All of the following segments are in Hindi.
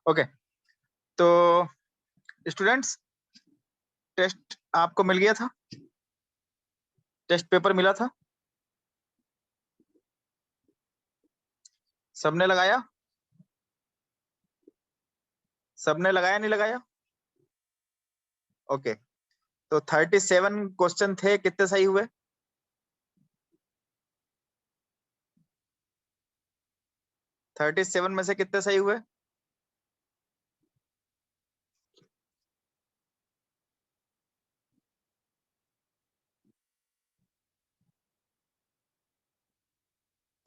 ओके, तो स्टूडेंट्स, टेस्ट आपको मिल गया था, टेस्ट पेपर मिला था, सबने लगाया? सबने लगाया नहीं लगाया? ओके, तो 37 क्वेश्चन थे, कितने सही हुए? 37 में से कितने सही हुए?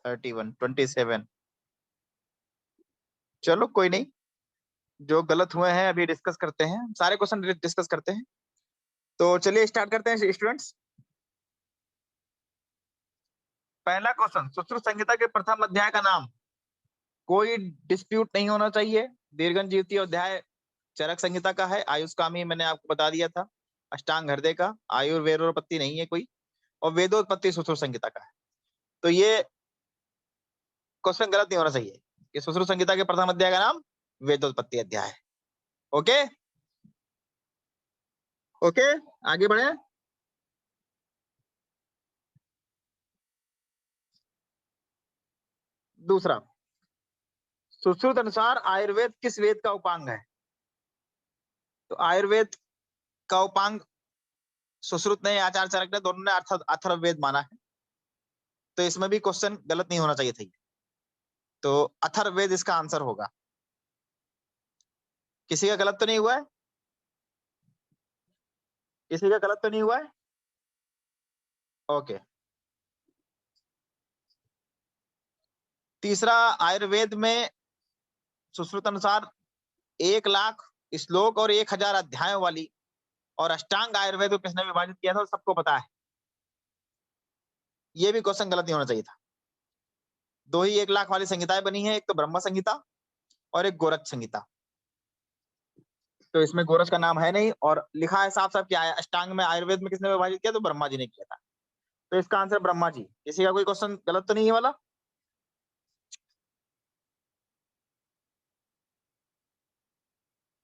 Thirty one 27। चलो कोई नहीं, जो गलत हुए हैं अभी डिस्कस करते हैं, सारे क्वेश्चन डिस्कस करते हैं। तो चलिए स्टार्ट करते हैं स्टूडेंट्स। पहला क्वेश्चन, सुश्रुत संहिता के प्रथम अध्याय का नाम। कोई डिस्प्यूट नहीं होना चाहिए। दीर्घन जीवती अध्याय चरक संहिता का है। आयुष्कामी मैंने आपको बता दिया था। अष्टांग हृदय का। आयुर्वेदोत्पत्ति नहीं है कोई। और वेदोत्पत्ति सुश्रुत संहिता का है। तो ये क्वेश्चन गलत नहीं होना चाहिए कि सुश्रुत संहिता के प्रथम अध्याय का नाम वेदोत्पत्ति अध्याय है। ओके ओके, आगे बढ़े। दूसरा, सुश्रुत अनुसार आयुर्वेद किस वेद का उपांग है? तो आयुर्वेद का उपांग सुश्रुत ने, आचार्य चरक ने, दोनों ने अथर्ववेद माना है। तो इसमें भी क्वेश्चन गलत नहीं होना चाहिए था। तो अथर्ववेद इसका आंसर होगा। किसी का गलत तो नहीं हुआ है? किसी का गलत तो नहीं हुआ है? ओके। तीसरा, आयुर्वेद में सुश्रुत अनुसार 1,00,000 श्लोक और 1,000 अध्यायों वाली और अष्टांग आयुर्वेद को किसने विभाजित किया था, सबको पता है। ये भी क्वेश्चन गलत नहीं होना चाहिए था। दो ही 1,00,000 वाली संहिताएं बनी है, एक तो ब्रह्म संहिता और एक गोरख संहिता। तो इसमें गोरख का नाम है नहीं, और लिखा है साफ साफ क्या है, अष्टांग में आयुर्वेद में किसने विभाजित किया, तो ब्रह्मा जी ने किया था। तो इसका आंसर ब्रह्मा जी। किसी का कोई क्वेश्चन गलत तो नहीं है वाला?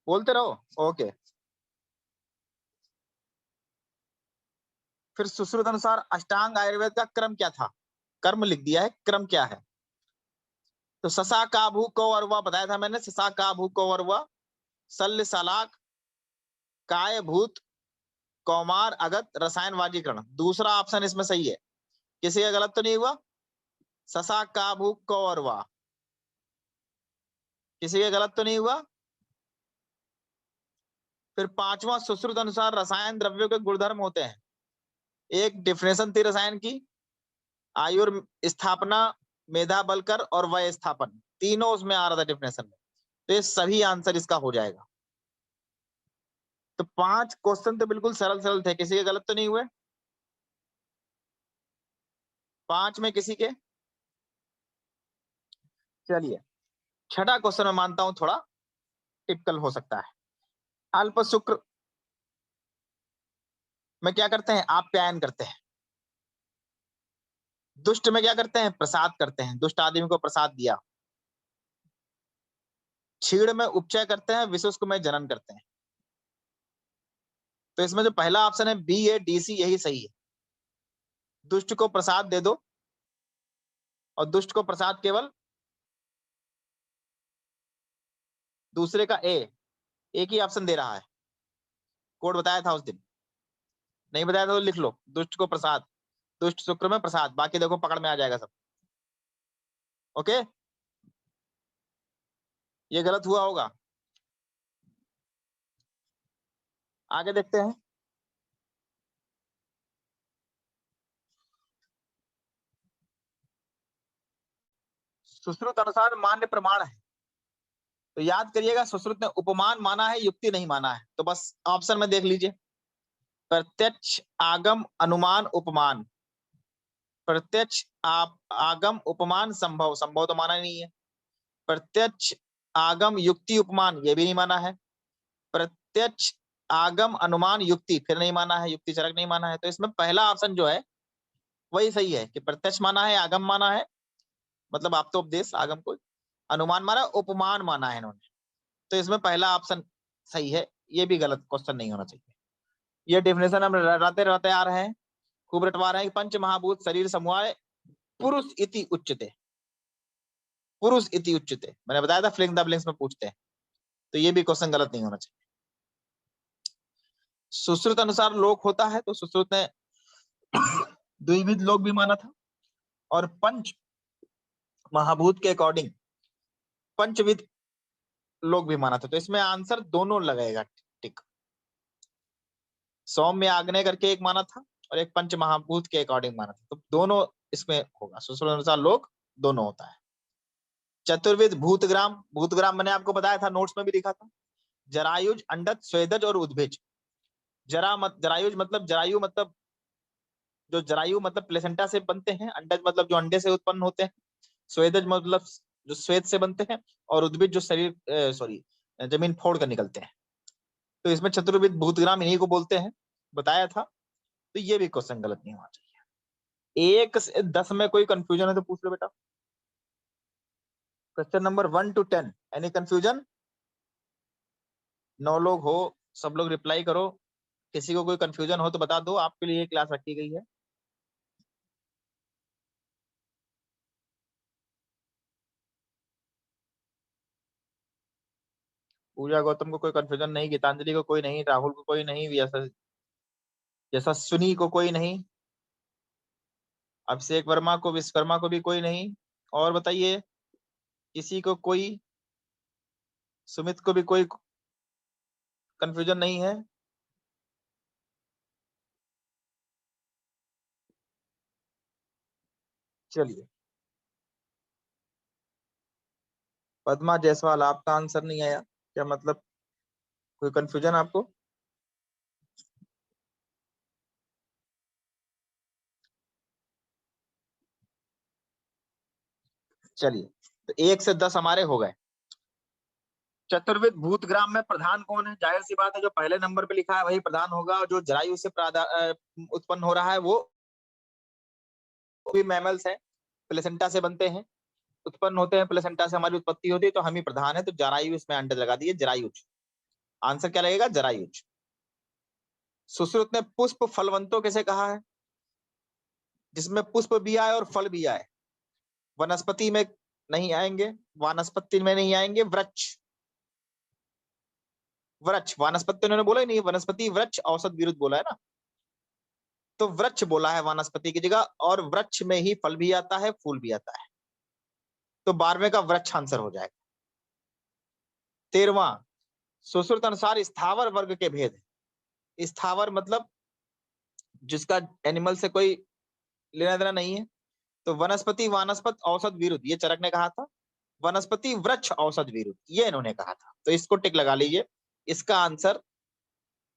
बोलते रहो। ओके। फिर सुश्रुत अनुसार अष्टांग आयुर्वेद का क्रम क्या था? कर्म लिख दिया है, क्रम क्या है? तो ससा का भू को अरवा बताया था मैंने। ससा का भू को अरवा, शल्य सलाक, काय भूत, कौमार अगत, रसायन वाजीकरण। दूसरा ऑप्शन इसमें सही है। किसी का गलत तो नहीं हुआ? ससा का भू को अरवा, किसी का गलत तो नहीं हुआ? फिर पांचवा, सुश्रुत अनुसार रसायन द्रव्यों के गुणधर्म होते हैं। एक डिफिनेशन थी रसायन की, आयुर स्थापना, मेधा बलकर और वय स्थापन, तीनों उसमें आ रहा था डिफिनेशन में। तो ये सभी आंसर इसका हो जाएगा। तो 5 क्वेश्चन तो बिल्कुल सरल सरल थे, किसी के गलत तो नहीं हुए? 5 में किसी के? चलिए, छठा क्वेश्चन मैं मानता हूं थोड़ा टिपिकल हो सकता है। अल्प शुक्र में क्या करते हैं? आप्यायन करते हैं। दुष्ट में क्या करते हैं? प्रसाद करते हैं, दुष्ट आदमी को प्रसाद दिया। क्षीण में उपचय करते हैं, विशुष्क में जनन करते हैं। तो इसमें जो पहला ऑप्शन है बी ए डी सी, यही सही है। दुष्ट को प्रसाद दे दो, और दुष्ट को प्रसाद केवल दूसरे का ए, एक ही ऑप्शन दे रहा है। कोड बताया था उस दिन, नहीं बताया था तो लिख लो, दुष्ट को प्रसाद, दुष्ट शुक्र में प्रसाद, बाकी देखो पकड़ में आ जाएगा सब। ओके, ये गलत हुआ होगा। आगे देखते हैं। सुश्रुत अनुसार मान्य प्रमाण है। तो याद करिएगा, सुश्रुत ने उपमान माना है, युक्ति नहीं माना है। तो बस ऑप्शन में देख लीजिए, प्रत्यक्ष, आगम, अनुमान, उपमान। प्रत्यक्ष, आगम, उपमान, संभव, संभव तो माना नहीं है। प्रत्यक्ष, आगम, युक्ति, उपमान, ये भी नहीं माना है। प्रत्यक्ष, आगम, अनुमान, युक्ति, फिर नहीं माना है, युक्ति चरक नहीं माना है। तो इसमें पहला ऑप्शन जो है वही सही है कि प्रत्यक्ष माना है, आगम माना है, मतलब आप तो उपदेश आगम को, अनुमान माना, उपमान माना है इन्होंने। तो इसमें पहला ऑप्शन सही है, ये भी गलत क्वेश्चन नहीं होना चाहिए। ये डेफिनेशन हम रटे रटे आ रहे हैं, खूब रटवा रहे हैं। पंच महाभूत शरीर समूह पुरुष इति उच्यते, पुरुष इति उच्यते, मैंने बताया था फिलिंग द ब्लैंक्स में पूछते हैं, तो ये भी क्वेश्चन गलत नहीं होना चाहिए। सुश्रुत अनुसार लोक होता है, तो सुश्रुत ने द्विविध लोक भी माना था, और पंच महाभूत के अकॉर्डिंग पंचविध लोक भी माना था। तो इसमें आंसर दोनों लगेगा टिक। सौम्य आग्नेय करके एक माना था और एक पंच महाभूत के अकॉर्डिंग माना था, तो दोनों इसमें होगा। सुश्रुत अनुसार लोक दोनों होता है। चतुर्विध भूतग्राम, भूतग्राम मैंने आपको बताया था, नोट्स में भी लिखा था। जरायुज, अंडज, स्वेदज और उद्भिज। जरायुज मतलब जरायु मतलब जो जरायु मतलब प्लेसेंटा से बनते हैं, अंडज मतलब जो अंडे से उत्पन्न होते हैं, स्वेदज मतलब जो श्वेत से बनते हैं, और उद्भिज जो शरीर सॉरी जमीन फोड़ कर निकलते हैं। तो इसमें चतुर्विध भूतग्राम इन्हीं को बोलते हैं, बताया था। तो ये भी क्वेश्चन गलत नहीं होना चाहिए। 1 से 10 में कोई कंफ्यूजन है तो पूछ लो बेटा। Question number 1 to 10, any confusion? 9 लोग हो, सब लोग रिप्लाई करो। किसी को कोई कंफ्यूजन हो तो बता दो, आपके लिए क्लास रखी गई है। पूजा गौतम को कोई कंफ्यूजन नहीं, गीतांजलि को कोई नहीं, राहुल को कोई नहीं, यशस्विनी को कोई नहीं, अभिषेक वर्मा को, विश्वकर्मा को भी कोई नहीं। और बताइए, किसी को कोई, सुमित को भी कोई कंफ्यूजन नहीं है? चलिए, पद्मा जायसवाल आपका आंसर नहीं आया, क्या मतलब? कोई कंफ्यूजन आपको? चलिए, तो 1 से 10 हमारे हो गए। चतुर्विध भूतग्राम में प्रधान कौन है? जाहिर सी बात है, जो पहले नंबर पे लिखा है वही प्रधान होगा, और जो जरायु से उत्पन्न हो रहा है वो भी मैमल्स है, प्लेसेंटा से बनते हैं, उत्पन्न होते हैं, प्लेसेंटा से हमारी उत्पत्ति होती है, तो हम ही प्रधान है। तो जरायु इसमें अंडर लगा दिए, जरायुज। आंसर क्या लगेगा? जरायुज। सुश्रुत ने पुष्प फलवंतों कैसे कहा है? जिसमें पुष्प भी आए और फल भी आए। वनस्पति में नहीं आएंगे, वानस्पति में नहीं आएंगे, वृक्ष, वृक्ष, वानस्पति उन्होंने बोला ही नहीं, वनस्पति वृक्ष औसत विरुद्ध बोला है ना, तो वृक्ष बोला है वानस्पति की जगह, और वृक्ष में ही फल भी आता है, फूल भी आता है। तो 12वें का वृक्ष आंसर हो जाएगा। 13वां, सुश्रुत अनुसार स्थावर वर्ग के भेद। स्थावर मतलब जिसका एनिमल से कोई लेना देना नहीं है। तो वनस्पति, वानस्पत, औसत, विरुद्ध, ये चरक ने कहा था। वनस्पति, वृक्ष, औसत, विरुद्ध, ये इन्होंने कहा था। तो इसको टिक लगा लीजिए, इसका आंसर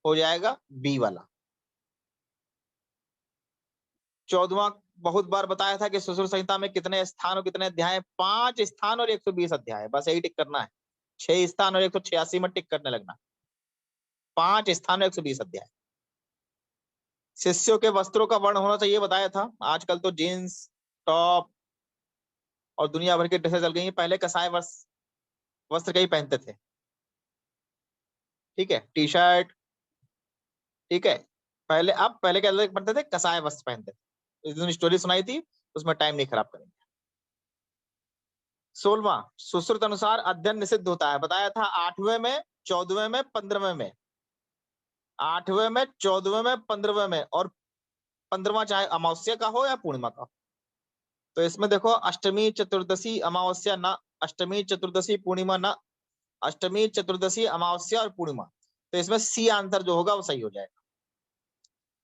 हो जाएगा बी वाला। 14वां, बहुत बार बताया था कि सुश्रुत संहिता में कितने स्थान और कितने अध्याय? 5 स्थान और 120 अध्याय, बस यही टिक करना है। 6 स्थान और 186 में टिक करने लगना। 5 स्थान और 120 अध्याय। शिष्यों के वस्त्रों का वर्ण होना चाहिए, बताया था। आजकल तो जीन्स, टॉप और दुनिया भर की ड्रेसें चल गई हैं, पहले कसाय वस्त्र का ही पहनते थे। ठीक है, टी शर्ट, ठीक है। पहले क्या पहनते थे? कसाय वस्त्र पहनते थे। इस दिन स्टोरी सुनाई थी, उसमें टाइम नहीं खराब करेंगे। 16वां, सुश्रुत अनुसार अध्ययन निषिद्ध होता है, बताया था। 8वें में, 14वें में, 15वें में। 8वें में, 14वें में, 15वें में, और 15वां चाहे अमावस्या का हो या पूर्णिमा का। तो इसमें देखो, अष्टमी, चतुर्दशी, अमावस्या ना, अष्टमी, चतुर्दशी, पूर्णिमा ना, अष्टमी, चतुर्दशी, अमावस्या और पूर्णिमा। तो इसमें सी आंसर जो होगा वो सही हो जाएगा।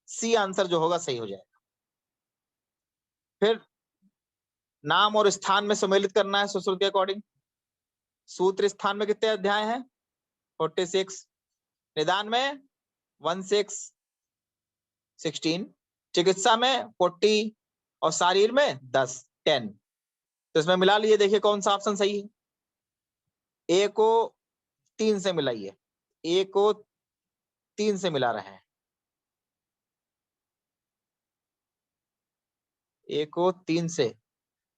सी आंसर जो होगा सही हो जाएगा। फिर नाम और स्थान में सम्मिलित करना है सुश्रुत के अकॉर्डिंग। सूत्र स्थान में कितने अध्याय हैं? 46। निदान में 16। चिकित्सा में 40 और शारीर में 10। तो इसमें मिला लिए, देखिए कौन सा ऑप्शन सही है। ए को 3 से मिलाइए, ए को 3 से मिला रहे हैं, ए को 3 से।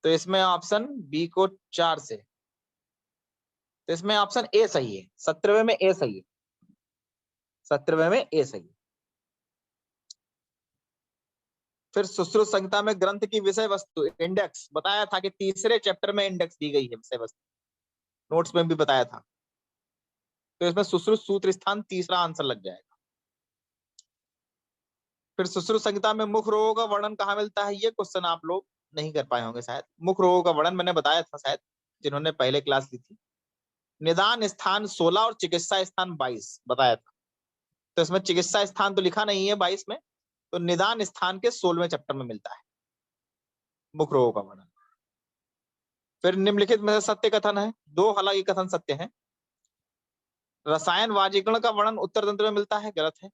तो इसमें ऑप्शन बी को 4 से, तो इसमें ऑप्शन ए सही है, 17वें में ए सही है, 17वें में ए सही है। फिर सुश्रुत संहिता में ग्रंथ की विषय वस्तु इंडेक्स बताया था कि तीसरे चैप्टर में इंडेक्स दी गई है विषय वस्तु, नोट्स में भी बताया था। तो इसमें सुश्रुत सूत्र स्थान तीसरा आंसर लग जाएगा। फिर सुश्रुत संहिता में मुख रोगों का वर्णन कहाँ मिलता है, ये क्वेश्चन आप लोग नहीं कर पाए होंगे शायद। मुख रोगों का वर्णन मैंने बताया था शायद, जिन्होंने पहले क्लास ली थी। निदान स्थान 16 और चिकित्सा स्थान 22 बताया था। तो इसमें चिकित्सा स्थान तो लिखा नहीं है 22 में, तो निदान स्थान के 16वें चैप्टर में मिलता है मुख रोगों का वर्णन। फिर निम्नलिखित में सत्य कथन है, दो हालांकि कथन सत्य है। रसायन वाजीकरण का वर्णन उत्तर तंत्र में मिलता है, गलत है।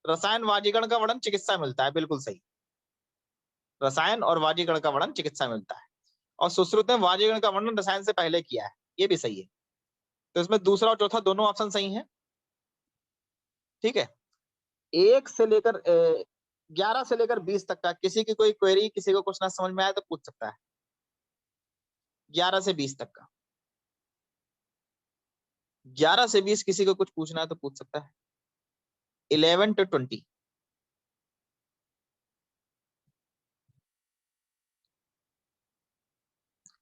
रसायन वाजीकरण का वर्णन चिकित्सा में मिलता है, बिल्कुल सही। रसायन और वाजीकरण का वर्णन चिकित्सा में मिलता है। और सुश्रुत ने वाजीकरण का वर्णन रसायन से पहले किया है, ये भी सही है। तो इसमें दूसरा और चौथा दोनों ऑप्शन सही है। ठीक है, 1 से लेकर 11 से लेकर 20 तक का किसी की कोई क्वेरी, किसी को कुछ ना समझ में आए तो पूछ सकता है। 11 से 20 तक का, 11 से 20 किसी को कुछ पूछना है तो पूछ सकता है। 11 to 20।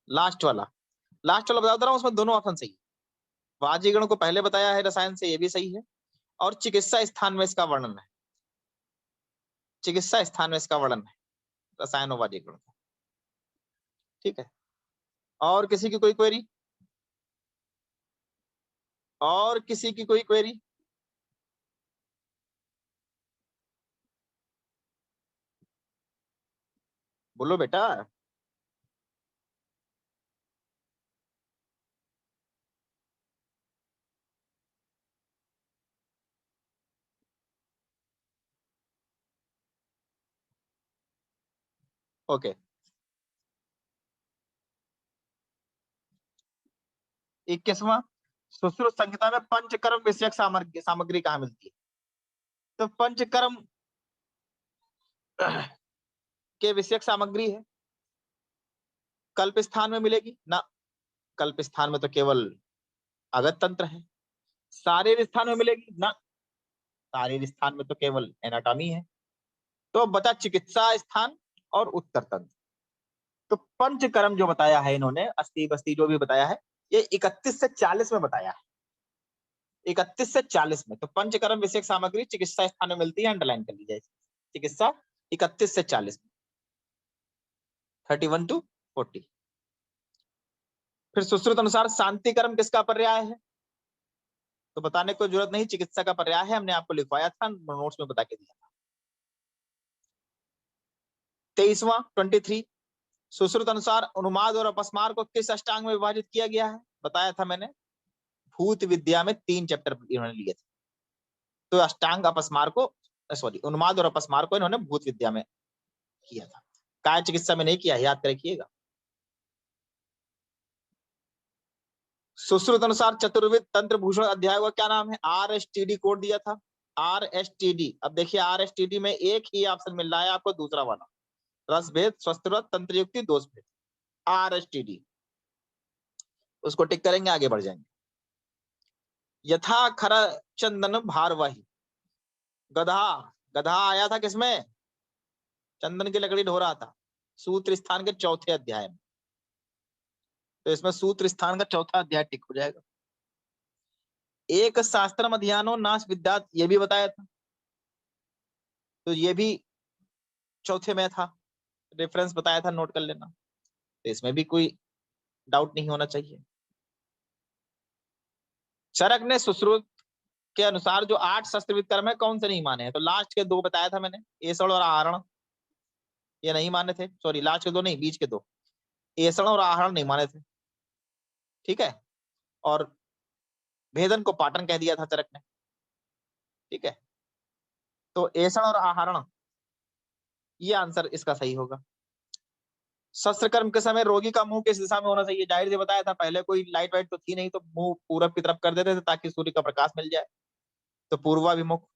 लास्ट वाला बता रहा हूं, उसमें दोनों ऑप्शन सही है। वाजीकरण को पहले बताया है रसायन से, ये भी सही है। और चिकित्सा स्थान में इसका वर्णन है, चिकित्सा स्थान में इसका वर्णन है रसायन और वाजीकरण का। ठीक है, और किसी की कोई क्वेरी, और किसी की कोई क्वेरी? बोलो बेटा। ओके, 21वां, सुश्रुत संहिता में पंचकर्म विषयक सामग्री सामग्री कहाँ मिलती है? तो पंचकर्म के विषयक सामग्री है, कल्प स्थान में मिलेगी ना? कल्प स्थान में तो केवल अगत तंत्र है। शारीर स्थान में मिलेगी ना? शारीर स्थान में तो केवल एनाटॉमी है। तो बचा चिकित्सा स्थान और उत्तर तंत्र। तो पंचकर्म जो बताया है इन्होंने, अस्थि बस्ती जो भी बताया है, ये 31 से 40 में बताया है, 31 से 40 में। तो पंचकर्म विषयक सामग्री चिकित्सा स्थान में मिलती है, अंडरलाइन कर लीजिए चिकित्सा, 31 से 40 में, 31 to 40। फिर सुश्रुत अनुसार शांति कर्म किसका पर्याय है? तो बताने को जरूरत नहीं, चिकित्सा का पर्याय है, हमने आपको लिखवाया था, नोट्स में बता के दिया था। 23वां 23, सुश्रुत अनुसार उन्माद और अपस्मार को किस अष्टांग में विभाजित किया गया है? बताया था मैंने, भूत विद्या में 3 चैप्टर इन्होंने लिए थे। तो अष्टांग अपस्मार को, सॉरी, उन्माद और अपस्मार को इन्होंने भूत विद्या में किया था, काय चिकित्सा में नहीं किया, याद रखिएगा। सुश्रुत अनुसार चतुर्विद तंत्र भूषण अध्याय का क्या नाम है? RSTD कोड दिया था, RSTD। अब देखिए RSTD में एक ही ऑप्शन मिल रहा है आपको, दूसरा वाला, रस भेद, स्वस्थ तंत्र युक्ति, दोष भेद, RSTD, उसको टिक करेंगे, आगे बढ़ जाएंगे। यथा खर चंदन भारवाही, गधा, गधा आया था किसमें? चंदन की लकड़ी ढो रहा था, सूत्र स्थान के चौथे अध्याय में। तो इसमें सूत्र स्थान का चौथा अध्याय टिक हो जाएगा। एक शास्त्र अध्ययनो नाश विद्या, ये भी बताया था, तो ये भी चौथे में था, रेफरेंस बताया था, नोट कर लेना। तो इसमें भी कोई डाउट नहीं होना चाहिए। चरक ने सुश्रुत के अनुसार जो 8 शस्त्रविद कर्म है, कौन से नहीं माने हैं? तो लास्ट के 2 बताया था मैंने, एषण और आहरण, ये नहीं माने थे। सॉरी, लास्ट के 2 नहीं, बीच के 2, एषण और आहरण नहीं माने थे। ठीक है, और भेदन को पाटन कह दिया था चरक ने। ठीक है, तो एषण और आहरण, ये आंसर इसका सही होगा। शस्त्र कर्म के समय रोगी का मुंह किस दिशा में होना चाहिए? जाहिर से बताया था, पहले कोई लाइट वाइट तो थी नहीं, तो मुंह पूरब की तरफ कर देते थे ताकि सूर्य का प्रकाश मिल जाए, तो पूर्वाभिमुख।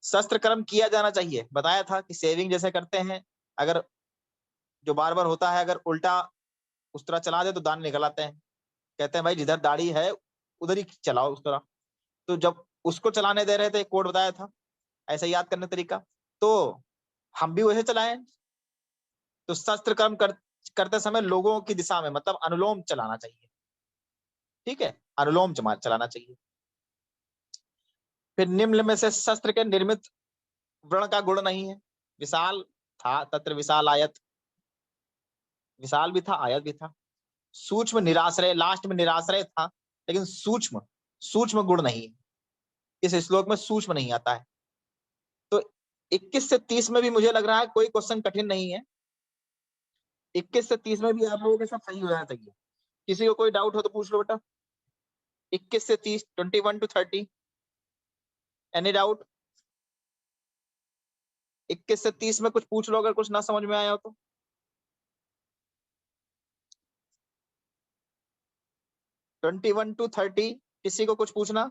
शस्त्र कर्म किया जाना चाहिए, बताया था कि सेविंग जैसे करते हैं, अगर जो बार बार होता है, अगर उल्टा उस तरह चला दे तो दान निकल आते हैं। कहते हैं भाई जिधर दाढ़ी है उधर ही चलाओ उस तरह। तो जब उसको चलाने दे रहे थे, कोड बताया था ऐसा याद करने तरीका, तो हम भी वैसे चलाएं। तो शस्त्र कर्म करते समय लोगों की दिशा में, मतलब अनुलोम चलाना चाहिए, ठीक है, अनुलोम चलाना चाहिए। फिर निम्न में से शस्त्र के निर्मित व्रण का गुण नहीं है। विशाल था, तत्र विशाल आयत, विशाल भी था आयत भी था। सूक्ष्म निराश्रय, लास्ट में निराश्रय था, लेकिन सूक्ष्म, सूक्ष्म गुण नहीं है, इस श्लोक में सूक्ष्म नहीं आता है। तो 21 से 30 में भी मुझे लग रहा है कोई क्वेश्चन कठिन नहीं है। 21 से 30 में भी आप लोगों के सब सही हो जाना चाहिए। किसी को कोई डाउट हो तो पूछ लो बेटा। 21 से 30, 21 to 30, एनी डाउट? 21 से 30 में कुछ पूछ लो अगर कुछ ना समझ में आया हो तो। 21 to 30 किसी को कुछ पूछना?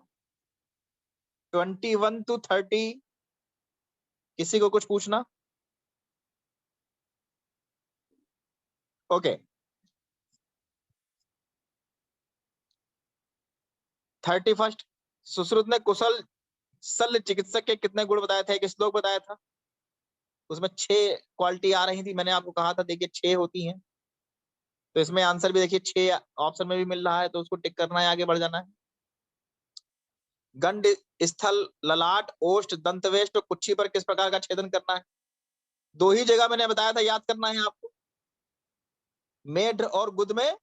21 to 30 किसी को कुछ पूछना? ओके। 31 सुश्रुत ने कुशल शल्य चिकित्सक के कितने गुण बताए थे? एक श्लोक बताया था, उसमें 6 क्वालिटी आ रही थी, मैंने आपको कहा था देखिए 6 होती हैं। तो इसमें आंसर भी देखिए 6 ऑप्शन में भी मिल रहा है, तो उसको टिक करना है, आगे बढ़ जाना है। गंड स्थल, ललाट, ओष्ठ, दंतवेष्ट, कुक्षी पर किस प्रकार का छेदन करना है? 2 ही जगह मैंने बताया था, याद करना है आपको। मेढ और गुद में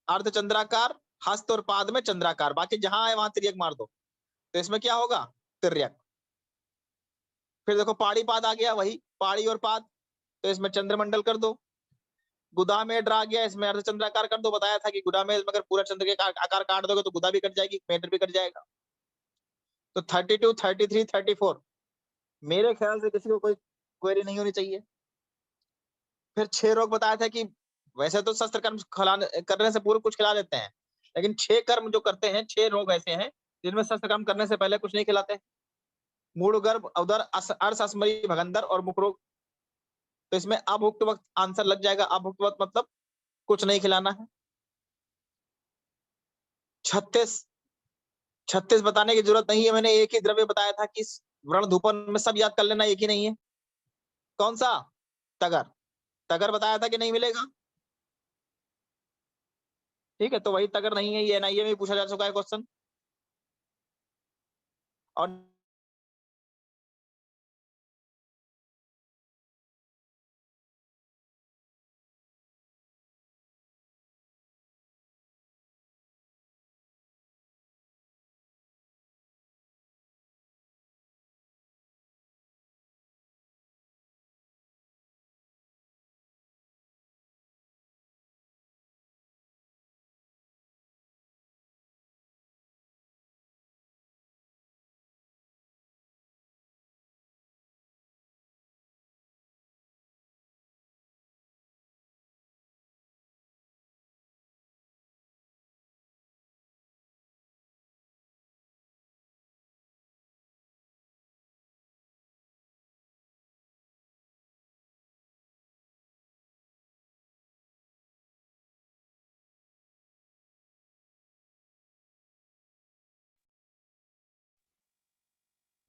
अर्धचंद्राकार, हस्त और पाद में चंद्राकार, बाकी जहां है वहां तिर्यक मार दो। तो इसमें क्या होगा? तिर्यक। फिर देखो पाड़ी पाद आ गया, वही पाड़ी और पाद, तो इसमें चंद्रमंडल कर दो। गुदा में ड्रा गया, इसमें अर्धचंद्राकार कर दो। बताया था कि गुदा में अगर पूरा चंद्र के आकार काट दोगे तो गुदा भी कट जाएगी, मेढ भी कट जाएगा। तो 32, 33, 34 मेरे ख्याल से किसी को कोई क्वेरी नहीं होनी चाहिए। फिर 6 रोग बताया था कि वैसे तो शस्त्र कर्म करने से पूर्व कुछ खिला देते हैं, लेकिन 6 कर्म जो करते हैं, 6 रोग ऐसे हैं जिनमें शस्त्र कर्म करने से पहले कुछ नहीं खिलाते। मूड गर्भ, उदर, अर्श, अस्मरी, भगंदर और मुख रोग। तो इसमें अभुक्त वक्त आंसर लग जाएगा। अभुक्त वक्त मतलब कुछ नहीं खिलाना है। 36 बताने की जरूरत नहीं है, मैंने एक ही द्रव्य बताया था कि व्रण धूपन में सब याद कर लेना, एक ही नहीं है। कौन सा? तगर। तगर बताया था कि नहीं मिलेगा, ठीक है, तो वही तगर नहीं है। ये एनआईए में पूछा जा चुका है क्वेश्चन। और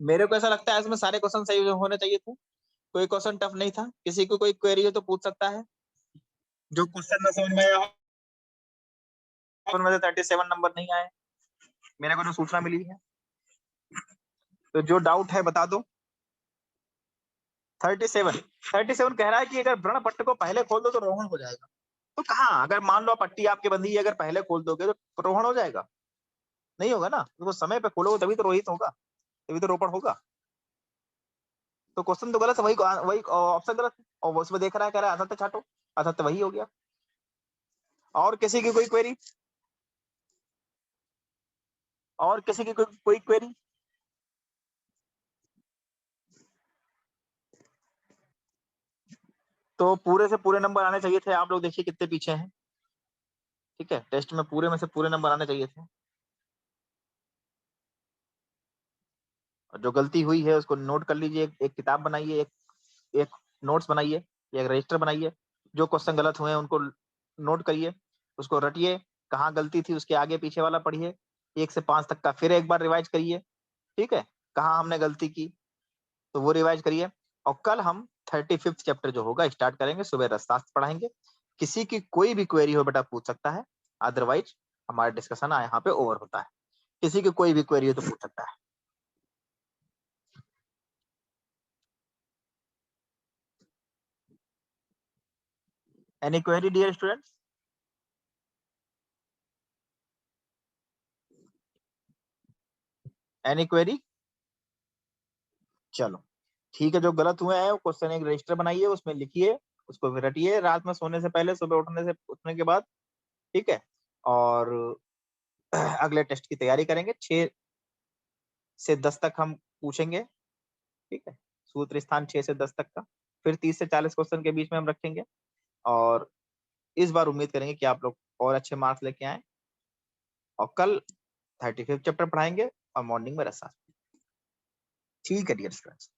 मेरे को ऐसा लगता है इसमें सारे क्वेश्चन सही होने चाहिए थे, कोई क्वेश्चन टफ नहीं था। किसी को कोई क्वेरी हो तो पूछ सकता है। जो क्वेश्चन न समझ में आया हो, उनमें से 37 नंबर नहीं आए, मेरे को जो सूचना मिली है। तो जो डाउट है बता दो। 37 कह रहा है कि अगर व्रण पट्ट को पहले खोल दो तो रोहन हो जाएगा। तो कहाँ, अगर मान लो पट्टी आपके बंधी है, अगर पहले खोल दोगे तो रोहन हो जाएगा? नहीं होगा ना, तो समय पे खोलोगे तभी तो रोहित होगा, तभी तो रोपण होगा। तो क्वेश्चन तो गलत है, वही वही ऑप्शन गलत है। और उसमें देख रहा है, कह रहा है असत्य छाटो, असत्य वही हो गया। और किसी की कोई क्वेरी? और किसी की कोई क्वेरी? तो पूरे से पूरे नंबर आने चाहिए थे। आप लोग देखिए कितने पीछे हैं, ठीक है, टेस्ट में पूरे में से पूरे नंबर आने चाहिए थे। और जो गलती हुई है उसको नोट कर लीजिए, एक किताब बनाइए, एक नोट्स बनाइए, एक रजिस्टर बनाइए। जो क्वेश्चन गलत हुए हैं उनको नोट करिए, उसको रटिए, कहाँ गलती थी उसके आगे पीछे वाला पढ़िए, 1 से 5 तक का फिर एक बार रिवाइज करिए, ठीक है, कहाँ हमने गलती की तो वो रिवाइज करिए। और कल हम 35th चैप्टर जो होगा स्टार्ट करेंगे, सुबह रसशास्त्र पढ़ाएंगे। किसी की कोई भी क्वेरी हो बेटा पूछ सकता है, अदरवाइज हमारा डिस्कशन यहाँ पे ओवर होता है। किसी की कोई भी क्वेरी हो तो पूछ सकता है। Any query dear students? Any query? चलो ठीक है, जो गलत हुए हैं वो क्वेश्चन एक रजिस्टर बनाइए, उसमें लिखिए, उसको फिर रटिए रात में सोने से पहले, सुबह उठने के बाद, ठीक है। और अगले टेस्ट की तैयारी करेंगे, 6 से 10 तक हम पूछेंगे, ठीक है, सूत्र स्थान 6 से 10 तक का, फिर 30 से 40 क्वेश्चन के बीच में हम रखेंगे। और इस बार उम्मीद करेंगे कि आप लोग और अच्छे मार्क्स लेके आए। और कल 35th चैप्टर पढ़ाएंगे और मॉर्निंग में रसशास्त्र। ठीक है डियर स्टूडेंट्स।